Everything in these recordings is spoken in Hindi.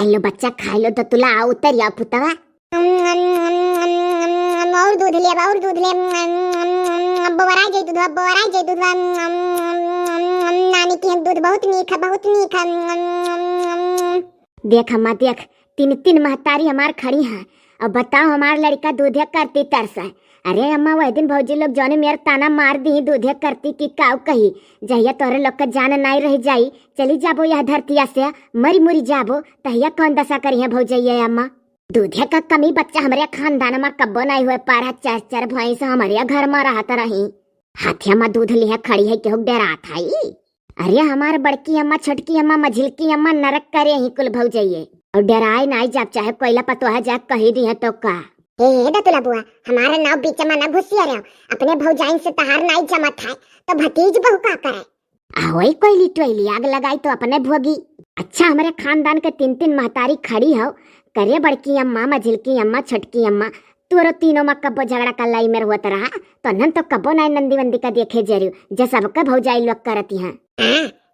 खाई लो बच्चा, खाई लो। दतुला आओ उतर या पुतवा। और दूध ले, और दूध ले। अब बराई जाई दूध, अब बराई जाई दूध। नानी के दूध बहुत मीठ है, बहुत मीठ है। देख अम्मा देख, तीन तीन महतारी हमार खड़ी हैं। अब बताओ हमार लड़का दूधे करती तरस है। अरे अम्मा वह दिन भौजी लोग जौने मेरे ताना मार दी दूधे करती कि काव कही। जहिया तोहरे लोग का जान नहीं रह जाई, चली जाबो यह धरतिया से, मरी मुरी जाबो, तहिया कौन दशा करी है भौजैया अम्मा। दूधे का कमी बच्चा हमारे खानदान में कब्बो नहीं हुए पारा। चार चार भैंस हमारे घर में रहत रही। हाथिया में दूध लिया खड़ी है केहू डरात है। अरे हमार बड़की अम्मा, छोटकी अम्मा, मझिलकी अम्मा नरक करे ही कुल भौजैये। और डराए नहीं जाब, चाहे कोयला पतोहा जा कही दी है तो का। ए दतुला बुआ, हमारा नाव बीच में न घुसिया रहो। अपने भौजाइन से तहार नहीं जमत है तो भतीज बहू का करे। आवई कोयली टोयली आग लगाई तो अपने भोगी। अच्छा हमारे खानदान के तीन तीन महतारी खड़ी हो। करे बड़की अम्मा, मझिलकी अम्मा, छोटकी अम्मा, तोरो तीनों में कब्बो झगड़ा का लाई में होत रहा तो नन तो कब्बो नहीं नंदी वंदी का देखे जरूर जे सबके भौजाई लोग करती हैं।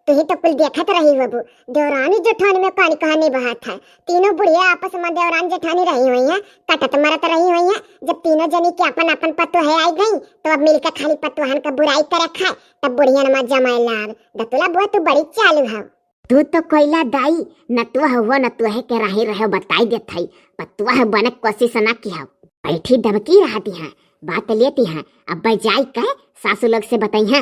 तू ही तो कुल देखत रही हो। देवरानी जेठानी में कहानी कहानी बहात है। तीनों बुढ़िया आपस में देवरानी जेठानी रही हुई हैं, कटत मरत रही हुई हैं। जब तीनों जनी के अपन अपन पतो है आई गई तो अब मिलकर खाली पतोहन का बुराई करे खाए, तब बुढ़िया नमा जमाए लाभ। दतुला बुआ तू बड़ी चालू है। तू तो कोयला दाई न तू हुआ न तू है के रही रहे बताई देत है। पतुआ है बने कोशिश न की हो। बैठी दबकी रहती है, बात लेती है। अब जाई कह सासू लोग से बताई है।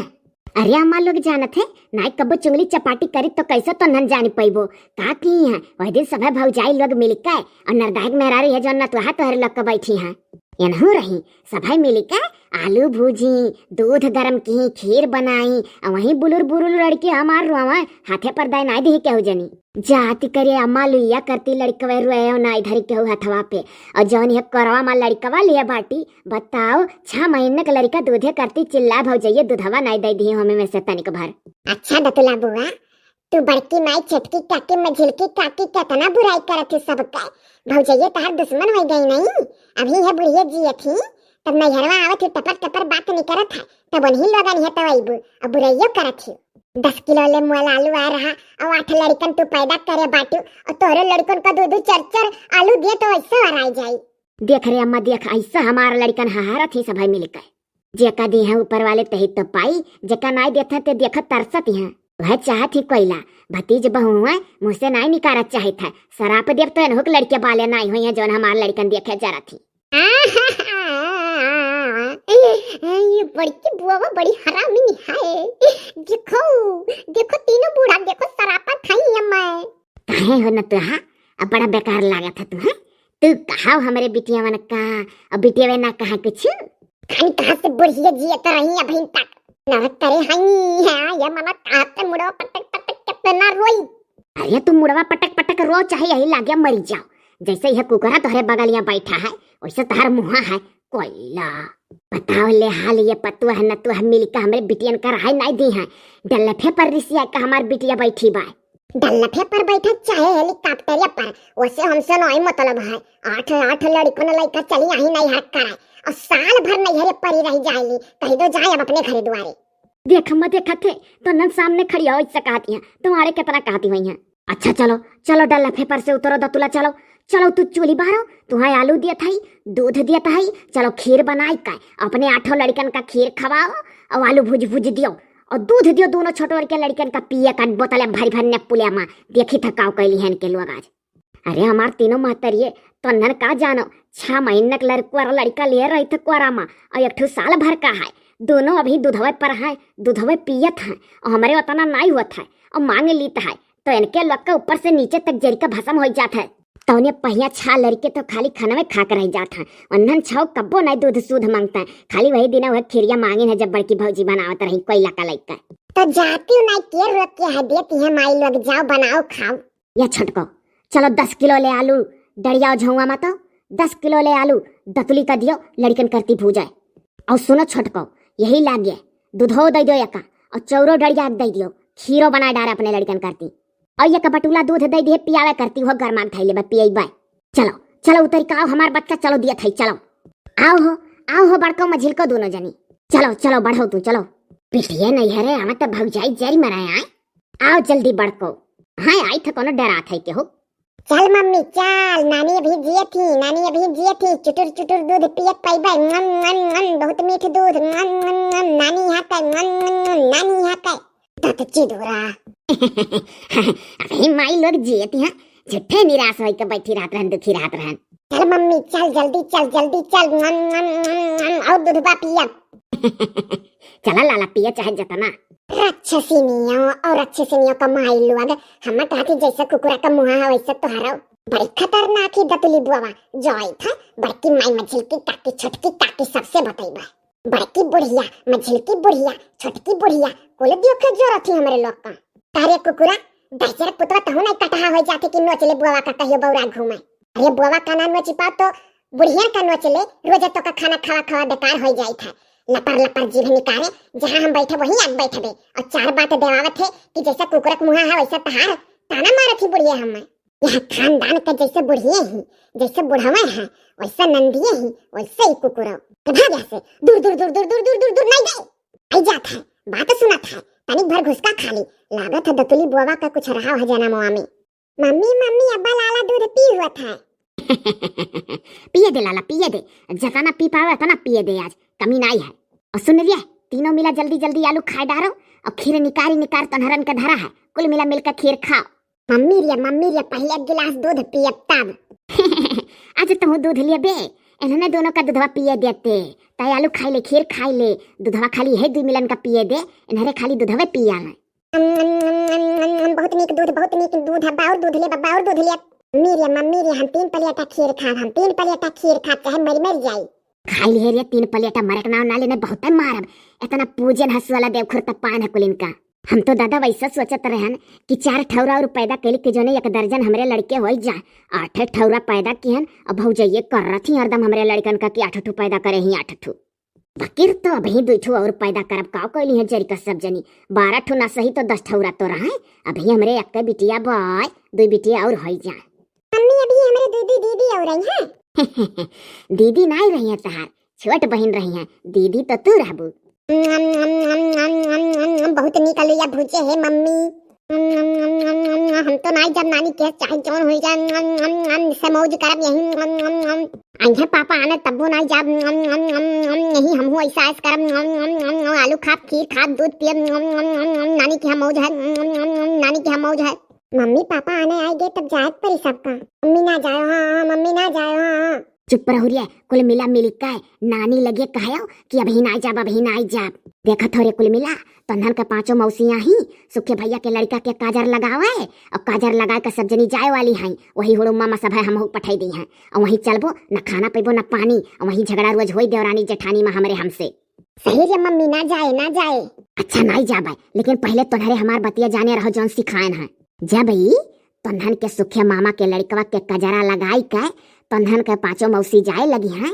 अरे अम्मा लोग जानत है नाई कब्बो चुंगली चपाटी करी तो कैसे तो नन जानी पैबो का की है। वह दिन सब भौजाई लोग मिलकर और नरदायक मेहरारी है जो न तुहा तोहरे लोग के बैठी हैं। एनहू रही सभाई मिलकर आलू भूजी, दूध गरम की, खीर बनाई। और वहीं बुलुर बुलुर लड़की हमार रोवा हाथे पर दाई नाई दी केहू जनी जाती करे। अम्मा लुइया करती लड़कवे रोए नाई धरी केहू हथवा पे। और जौन ये करवा मां लड़कवा लिया बाटी। बताओ 6 महीने का लड़का दूधे करती चिल्ला भौजैये दूधवा नाई दे दी हमें में से तनिक भर। अच्छा दतुला बुआ, तू बड़की माई, छोटकी काकी, मझिलकी काकी कितना बुराई करत है सबका। भौजैये तहार दुश्मन हो गई नहीं। अभी है बुढ़िया जी थी तब नैहरवा आवत टपर टपर बात नहीं करत है, तब उन्हीं लोगन है तवैबू अब बुराइयो करत है। 10 किलो ले मुआल आलू आ रहा और 8 लड़कन तू पैदा करे बाटू और तोहरे लड़कन का दूध 4-4 आलू दिए तो ऐसा हराई जाई। देख रे अम्मा देख, ऐसा हमारा लड़कन हारत ही सभाई मिलकर। जेका दी है ऊपर वाले तही तो पाई, जेका नाई देता ते देखत तरसत है। वह चाहत ही कोयला भतीज बहू हुआ मुझसे नहीं निकारत चाहे था। सराप देव तो एनहुक लड़के बाले नाई हुई है जौन हमार लड़कन देखे जरा थी। ये बड़की बुआ बड़ी हरामी है। देखो देखो तीनों बूढ़ा देखो सरापा खाई अम्मा। काहे हो न तू हा अब बड़ा बेकार लागत है तू। है तू कहा हमारे बिटिया मन का अब बिटिया वे ना कहा कुछ खानी कहा से बुढ़िया जी तो रही अभी तक नरक करे हई है। या मना कहते मुड़वा पटक पटक कितना रोई। अरे तू मुड़वा पटक पटक रो चाहे यही लागे मरी जाओ। जैसे यह कुकरा तोहरे बगलियां बैठा है वैसे तोहर मुहा है कोयला। बताओ ले हाल ये पतुआ है न तू है मिलकर हमरे बिटियन का रहाई नहीं दी है। डल्लफे पर रिसिया का हमार बिटिया बैठी बा। डल्लफे पर बैठा चाहे हेलीकॉप्टर पर वैसे हमसे नहीं मतलब है। 8 लड़कों ने लेकर चली यही नहीं हक कराए और साल भर नैहरे परी रह जाएगी। कहीं तो जाए अब अपने घर द्वारे। देख मत देखा थे तो नन सामने खड़ी हो इससे कहती है तुम्हारे कितना कहती हुई है। अच्छा चलो चलो डल्लफे पर से उतरो दतुला चलो चलो। तू चूल्ही बारो तुम्हें आलू दिया था दूध दिया था चलो खीर बनाई का अपने 8 लड़कन का खीर खवाओ और आलू भुज भुज दियो और दूध दियो दोनों छोटो के लड़कन का पिए का बोतल भरी भर नेपुलिया माँ देखी थकाओ कैली है इनके लोग आज। अरे हमार तीनों महतरिये तो नन का जानो 6 महीने का लड़का ले रही थे कुआरा माँ और 1 साल भर का है। दोनों अभी दूधवे पर है, दूधवे पियत है और हमारे उतना नहीं हुआ था और मांग लीता है तो इनके लोग का ऊपर से नीचे तक जरी का भस्म हो जाता है। तो उन्हें पहिया 6 लड़के तो खाली खाना में खा कर रह जाता है और नन 6 कब्बो नहीं दूध सूध मांगता है। खाली वही दिन वह खीरिया मांगे है जब बड़की भौजी बनावत रही कोयला का लड़का। तो जाती हूँ नहीं के रोक के है देती है माई लोग जाओ बनाओ खाओ। या छटको चलो 10 किलो ले आलू डरिया झुआ मत 10 किलो ले आलू दतुली का दियो लड़कन करती भूजाए। और सुनो छटको यही लागे दूधो दे दो एका और चौरो डरिया दे दियो खीरो बना डारे अपने लड़कन करती और एक बटुला दूध दे दिए पियावे करती हो गरमा थैले में पियई बाय। चलो चलो उतर का आओ हमार बच्चा चलो दिया थई चलो आओ हो बड़को मझिल को दोनों जनी चलो चलो बढ़ो तू चलो। पिटिए नहीं है रे हम तो भौजाई जरी मराए आए आओ जल्दी बड़को। हाँ आई थे कोनो डरा थे के हो चल मम्मी चल, नानी अभी जिए थी, नानी अभी जिए थी, चुटुर चुटुर दूध पियत पाइबे, बहुत मीठ दूध, नानी यहाँ का, नानी यहाँ का, तो चिदोरा। अभी माई लोग जिए थी हाँ, झूठे निराश होई के बैठी रात रहन, दुखी रात रहन। चल मम्मी चल, जल्दी चल, जल्दी चल, और दूधबा पिया। चला लाला पिया चाहे जतना। राक्षसिनियों और राक्षसिनियों का माई लोग, हम कहती जैसा कुकुरा का मुहा है वैसा तोहरा। बड़ी खतरनाक ही दतुली बुआ जॉय था, बड़की माई मझिल की काकी छोटकी काकी सबसे बताइबा। बड़की बुढ़िया मझिल की बुढ़िया छोटकी बुढ़िया कोले दियो के जरूरत थी हमरे लोग का। तारे कुकुरा दहजर पुतवा तो नहीं कटहा हो जाते कि नोचले बुआ का कहियो बौरा घूमे। अरे बुआ का ना नोची पाओ तो बुढ़िया का नोचले, रोज तो का खाना खावा खावा बेकार हो जाई था। लपर लपर जीभ निकाले, जहाँ हम बैठे वहीं आग बैठे बे, और चार बात देवावत है कि जैसा कुकुरक मुहा है वैसा तहार ताना मारत ही बुढ़िया हमें। यहाँ खानदान का जैसे बुढ़िए ही, जैसे बुढ़ावे हैं वैसा नंदिए ही, वैसे ही कुकुरो कधा जैसे दूर दूर दूर दूर दूर दूर दूर दूर नहीं गए। आई जात है बात सुनत है, तनिक भर घुसका खाली लागत है दतुली बुआ का कुछ रहा है जना मुआ में। मम्मी मम्मी अब्बा लाला दूध पी हुआ था। पिए दे लाला पिए दे, जतना पी पावे तना पिए दे, आज कमी नहीं है। और सुन रिया तीनों मिला जल्दी जल्दी आलू खाए डारो, और खीर निकारी निकार तनहरन का धरा है, कुल मिला मिलकर खीर खाओ। मम्मी रिया पहले एक गिलास दूध पिए तब। आज तुम दूध लिए बे, इन्होंने दोनों का दूधवा पिए देते, ताई आलू खाई ले खीर खाई ले, दूधवा खाली है 2 मिलन का पिए दे, इन्हें खाली दूधवे पिया है। बहुत नीक दूध है, बाउर दूध ले बब्बा और दूध ले। मम्मी रे हम 3 प्लेटा खीर खा, हम 3 प्लेटा खीर खा चाहे मर जाई। खाई ले रे 3 प्लेटा, मरक नाव ना लेने बहुत है मारब, इतना पूजन हंस वाला देवखुर तक पान है कुलिन का। हम तो दादा वैसा सोचत रहन कि 4 ठौरा और पैदा कैली के जोने 1 दर्जन हमरे लड़के हो जाए, 8 ठौरा पैदा किहन। अब भौजइये कर रही हरदम हमरे लड़कन का कि 8 ठू पैदा करे ही 8 ठू, बकीर तो अभी 2 ठू और पैदा करब का कैली है जरी का सब जनी, 12 ठू ना सही तो 10 ठौरा तो रहा। अभी हमरे एक बिटिया बॉय 2 बिटिया और हो जाए। मम्मी अभी हमरे दीदी और रही है। दीदी नहीं रही है तहार, छोट बहन रही है, दीदी तो तू रहबू। बहुत निकलिया भूजे है मम्मी, हम तो नहीं जब नानी के चाहे जौन हो जाए समौज करब यही। आइए पापा आने तब्बो नहीं जब यही हम हो ऐसा ऐसा करब, आलू खाब खीर खाब दूध पियब, नानी की हम मौज है, नानी की हम मौज है। मम्मी पापा आने आएंगे तब जाए परी सबका। मम्मी ना जाओ, हाँ मम्मी ना जाओ, हाँ। चुप रहो रे, कुल मिला मिली का नानी लगे कहो कि अभी ना जाब अभी ना जाब। देखा थोड़े कुल मिला तन्हन के 5 मौसियां ही सुखे भैया के लड़का के काजर लगावे, और काजर लगा के सब जनी जाए वाली हैं, वही हुड़ो मामा सब है हम पठाई दी हैं, और वहीं चलबो न खाना पेबो न पानी, और वहीं झगड़ा रोज होई देवरानी जेठानी में हमरे हमसे। सही रे मम्मी ना जाए ना जाए। अच्छा नहीं जाबे, लेकिन पहले तुम्हारे हमार बतिया जाने रहो जौन सिखाएन है। जब ही तन्हन के सुखे मामा के लड़कवा के कजरा लगाई के तन्हन के 5 मौसी जाए लगी हैं,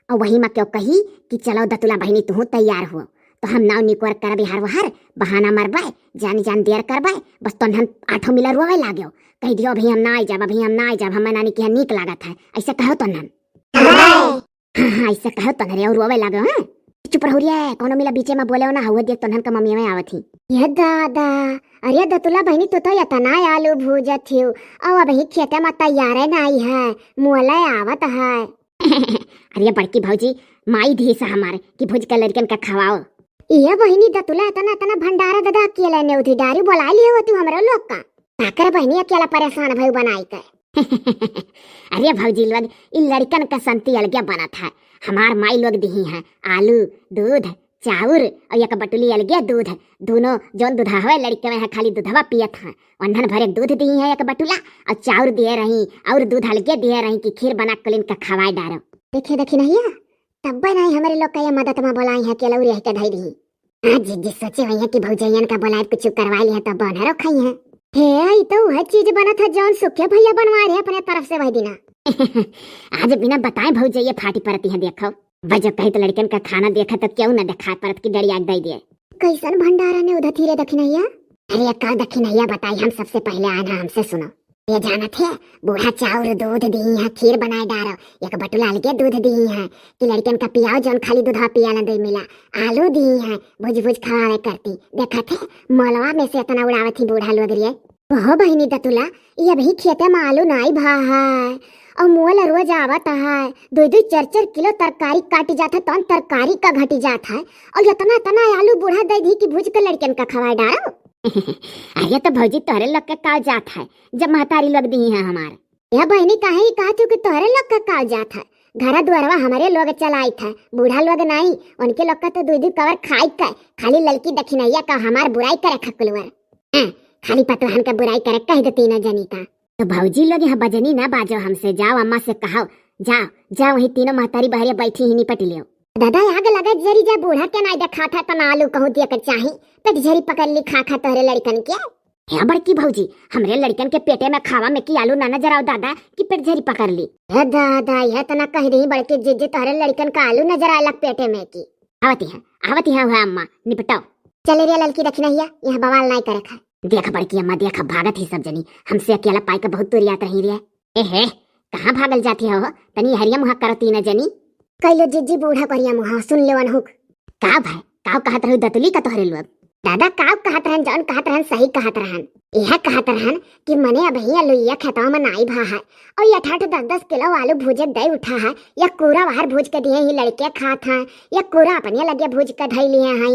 और वही में क्यों कही कि चलो दतुला बहनी तू तैयार हो, तो हम नाव निकोर कर बिहार वहार बहाना मरबे जान जान देर करबे, बस तन्हन 8 मिला रोवे लाग्यो, कह दियो अभी हम ना जाब अभी हम ना जाब, हम नानी के नीक लागत है, ऐसे कहो तन्हन। हाँ ऐसे कहो तन्हरे और रोवे लागो। हाँ चुप रहो रे, कोनो मिला बीचे में बोले हो ना, हुआ देख तन्हन का मम्मी में आवत ही। ये दादा अरे दतुला बहनी तू तो यतना आलू भूजत थी, और अभी खेते में तैयार नहीं है, मुँहला आवत है। अरे बड़की भौजी माई धी सा हमारे कि भुज के लड़कन का खवाओ। ये बहनी दतुला इतना इतना भंडारा दादा अकेला ने उठी डारी बोला लिए हो तू हमारे लोग का, ताकर बहनी अकेला परेशान भई बनाई कर। अरे भौजी लोग इन लड़कन का संती अलग बना था, हमार माई लोग दी हैं आलू दूध चाउर और एक बटुली अलगे दूध, दोनों जौन दूधा हवे लड़के में है खाली दूधवा पियत हैं, वंधन भरे दूध दी है 1 बटुला, और चाउर दिए रही और दूध अलगे दिए रही कि खीर बना कुलिन का खवाए डारो। देखे देखी नहीं तब नहीं हमारे लोग का मदद में बोलाई है केला रह के धई दी। हाँ जी सोचे वही है कि भौजैयन का बोलाए कुछ करवा लिया तब बनरो खाई है। हे तो वह चीज बना था जौन सुखे भैया बनवा रहे अपने तरफ से वही दिना। आज बिना बताए भौजैया फाटी पड़ती है, देखो वजह कही तो लड़कन का खाना देखा तो क्यों न देखा परत की डरिया दे दिए। कैसन भंडारा ने उधर थी रे दखिनैया। अरे का दखिनैया बताई हम सबसे पहले आना हमसे सुनो। ये जाना थे बूढ़ा चाउर दूध दी है खीर बनाए डारो, 1 बटुला अलगे दूध दी है कि लड़कन का पियाओ जौन खाली दूधा पिया न दे मिला, आलू दी है भुज भुज खवावे करती। देखा थे मलवा में से इतना उड़ावत थी बूढ़ा लोग रे। हो बहिनी दतुला, ये अभी खेते में आलू नाई भा है और मोल रोज आवत है। 2-2 4-4 किलो तरकारी काटी जाता तो तरकारी का घटी जाता है और इतना इतना आलू बूढ़ा दे दी कि भूज के लड़कन का खवाए डालो। अरे तो भौजी तोहरे लोग के काव जात है जब महतारी लोग दी है हमारे। यह बहनी काहे कहा तू कि तोहरे लोग का काव जात है, घर द्वारवा हमारे लोग चलाई था, बूढ़ा लोग नहीं, उनके लोग का तो 2-2 कवर खाई का खाली लड़की दखिनैया का हमार बुराई करे खकुलवर। खाली पतवाहन का बुराई करे कह देती न जनी का। तो भौजी लोग यहाँ बजनी ना बाजो हमसे, जाओ अम्मा से कहो, जाओ जाओ वही तीनों महतारी बहरिया बैठी ही निपट लियो। दादा आग लगा जरी जा बूढ़ा के नाई देखा था तना आलू कहूँ दिया कर चाही पेट झरी पकड़ ली खा खा तोहरे लड़कन के। है बड़की भौजी हमरे लड़कन के पेटे में खावा में की आलू ना नजर आओ दादा कि पेट झरी पकड़ ली। है दादा यह तना कह रही बड़के जिज्जे तोहरे लड़कन का आलू नजर आला पेटे में की। आवती है हुआ अम्मा निपटाओ। चले रे लड़की रखना हिया यहाँ बवाल नहीं करे खा। देख बड़की अम्मा देख भागत ही सब जनी हमसे अकेला पाई का बहुत दूरियात रही रे। ए कहाँ भागल जाती हो तनी हरिया मुहा करती न जनी। कैलो जिज्जी बूढ़ा करिया मुहा सुन ले अनहुक। का भाई काव कहत रहू दतुली का तोहरे लोग। दादा काव कहत रहन जौन कहत रहन सही कहत रहन। यह कहत रहन कि मने अभी आलूया खेतवा में नाई भा है और ये 8-10 किलो आलू भूजे दे उठा है या कोरा बाहर भूज के दिए ही लड़के खात हैं या कोरा अपने लगे भूज के धई लिए हैं।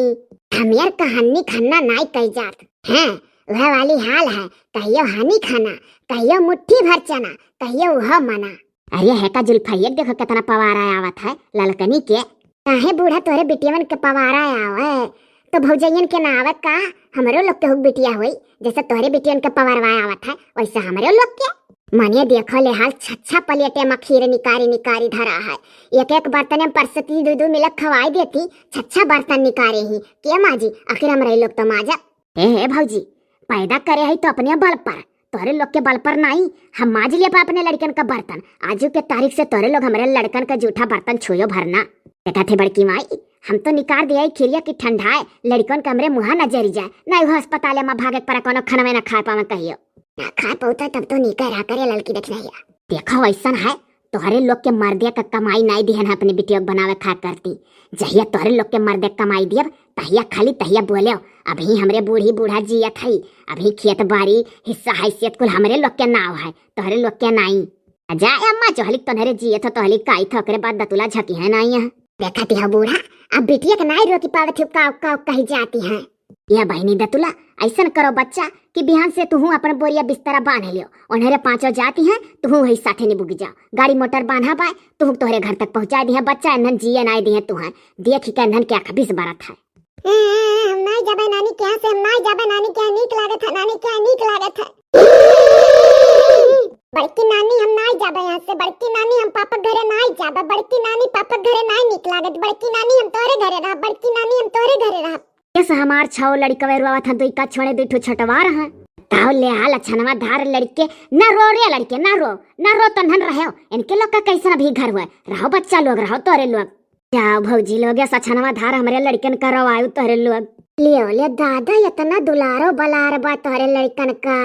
हम यार कहानी खन्ना नाई कह जात हैं वह वाली हाल है। कहियो हानि खाना कहियो मुट्ठी भर चना कहियो वह मना। अरे है का जुल्फाइया देखो कितना पवारा आवत है ललकनी के। काहे बूढ़ा तोरे बिटियावन के पवारा आवे तो भौजैयन के ना आवत का हमरो लोग के हुक बिटिया हुई जैसे तोहरे बिटियन के पवारवा आवत है वैसे हमरो लोग के। मने देखो ले हाल छच्छा पलेटे में खीर निकारी धरा है। एक बर्तन में परसती 2-2 मिलक खवाई देती छच्छा बर्तन निकारे ही के माजी आखिर हमरे लोग तो माजा। ए भौजी पैदा करे है तो अपने बल पर तोरे लोग के बल पर नहीं हम माज लिए अपने लड़कन का बर्तन। आजू के तारीख से तोरे लोग हमारे लड़कन का जूठा बर्तन छुयो भरना। देखा थे बड़की माई हम तो निकाल दिया खिरिया की ठंडाए लड़कन कमरे मुहा न जरी जाए नहीं वो अस्पताल में भागे पर कोनो खाना न खा पावे कहियो ना खा पाता तब तो निकर रहा करे लड़की देखना हिया। देखो ऐसा है तोहरे लोग के मर्दे का कमाई नहीं दिहन अपने बिटिया बनावे खा करती जहिया तोहरे लोग के मर्दे कमाई दिया तहिया खाली तहिया बोले अभी हमरे बूढ़ी बूढ़ा जियत है अभी खेत बाड़ी हिस्सा हैसियत कुल हमरे लोग के नाव है तोहरे लोग के नहीं। जा अम्मा चोहली तोहरे जियत हो तोहली काई थो ओकरे बाद दतुला झकी है नहीं है। देखती है बूढ़ा अब बिटिया के नाई रोकी पावे थे का कही जाती है। यह बहनी दतुला ऐसा करो बच्चा कि बिहान से तू अपन बोरिया बिस्तरा बांध लियो उन्हें 5 जाती हैं तू वही साथे नहीं बुगी जाओ गाड़ी मोटर बांधा पाए तू तोहरे घर तक पहुंचा दी है बच्चा एनन जिये नाई दी है तू है देख के एनन क्या 20 बारत है। हम नहीं जाबे नानी के से हम नहीं जाबे नानी के नीक लागत है नानी के नीक लागत है। बड़की नानी हम नहीं जाबे यहाँ से बड़की नानी हम पापा घरे नहीं जाबे बड़की नानी पापा घरे नहीं निक लागत बड़की नानी हम तोरे घरे रह बड़की नानी हम तोरे घरे रह। कैसे हमार छाव लड़का वेरवा था तो इका छोड़े 2 छटवा रहा ताव ले हाल छनवा धार लड़के न रो रे लड़के न रो तन्हन रहे इनके लोग का कैसा भी घर हुआ रहो बच्चा लोग रहो तोरे लोग जाओ भौजी लोग ऐसा छनवा धार हमारे लड़कन का रवायु तोरे लोग लियो ले दादा इतना दुलारो बलार बा तोरे लड़कन का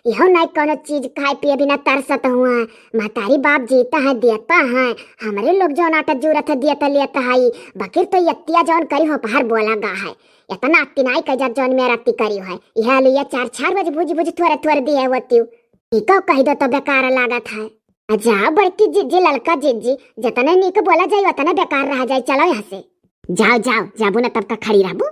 यहो नहीं कोनो चीज खाए पिए बिना तरसत हुआ महतारी बाप जीता है देता है हमारे लोग जो नाटक जरूरत है देता लेता है बकीर तो यत्तिया जौन करी हो पहाड़ बोला गा है इतना अत्तिनाई कजा जौन मेरा अत्ति करी है यह लिया 4 बजे बुझ थोड़े दिए वत्तियो इको कह दो तो बेकार लागत है। जा बड़की जिज्जी ललका जिज्जी जितना नीक बोला जाए उतना बेकार रह जाए चलो यहाँ से जाओ जाबू न तब तक खड़ी रहबू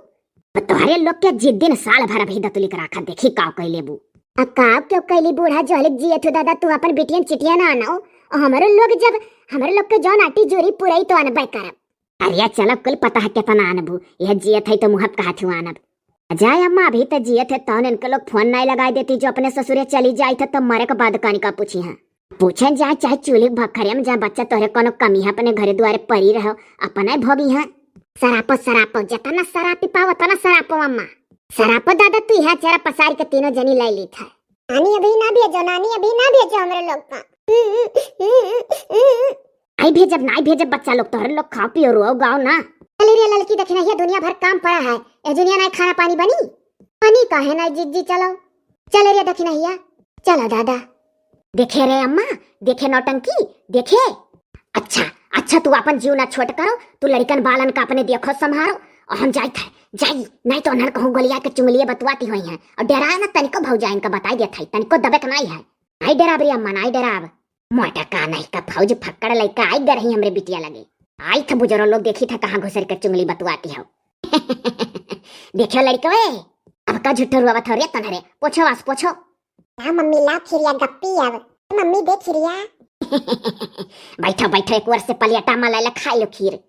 तुम्हारे लोग के जिद्दी साल भर अभी दतुली कर रखा देखी काव कह लेबू अब काव क्यों कैली बूढ़ा जोहलिक जिये थे दादा तू अपन बेटियन चिटिया ना आना हमारे लोग जब हमारे लोग के जौन आटी जोरी पूरी तो अनबे करब। अरे चलो कुल पता है कितना आनबू यह जियत है तो मुहब कहा थी आनब जाए अम्मा अभी तो जियत है तो इनके लोग फोन नहीं लगाई देती जो अपने ससुरे चली जाए थे तो मरे के बाद कहानी का पूछी है पूछे जाए चाहे चूल्ही भखरे में जाए बच्चा तोहरे कोनो कमी है अपने घरे द्वारे पड़ी रहो अपने भोगी है। सरापो जतना सरापी पाओ तना सरापो अम्मा सरापो दादा तू है चेहरा पसार के तीनों जनी ले ली था नानी अभी ना भेजो हमरे लोग का आई भेजब नहीं भेजब बच्चा लोग तोहरे लोग खाओ पियो रो गाओ ना। चले रे लड़की देखना है दुनिया भर काम पड़ा है ए दुनिया नहीं खाना पानी बनी काहे ना जिज्जी चलो चले रे देखना है चलो दादा देखे रे अम्मा देखे नौटंकी देखे अच्छा तू अपन जीव ना छोट करो तू लड़कन बालन का अपने देखो संभारो और हम जाए थे जाई नहीं तो अनहर कहूँ गलिया के चुंगलिए बतवाती हुई हैं और डरा ना तनिको भौजा इनका बताई दिया था तनिको दबे नहीं है नहीं डराब रे अम्मा नहीं डराब मोटा का नहीं का फौज फक्कड़ लइका आई गर ही हमरे बिटिया लगे आई था बुजुर्ग लोग देखी था कहाँ घुसर के चुंगली बतवाती हो देखियो लड़के वे अब का झूठो रुआ बता रे तनहरे पोछो वास पोछो ला मम्मी ला खिरिया गप्पी अब मम्मी दे खिरिया बैठो बैठो एक वर्ष से पलिया टामा लाला खाई लो खीर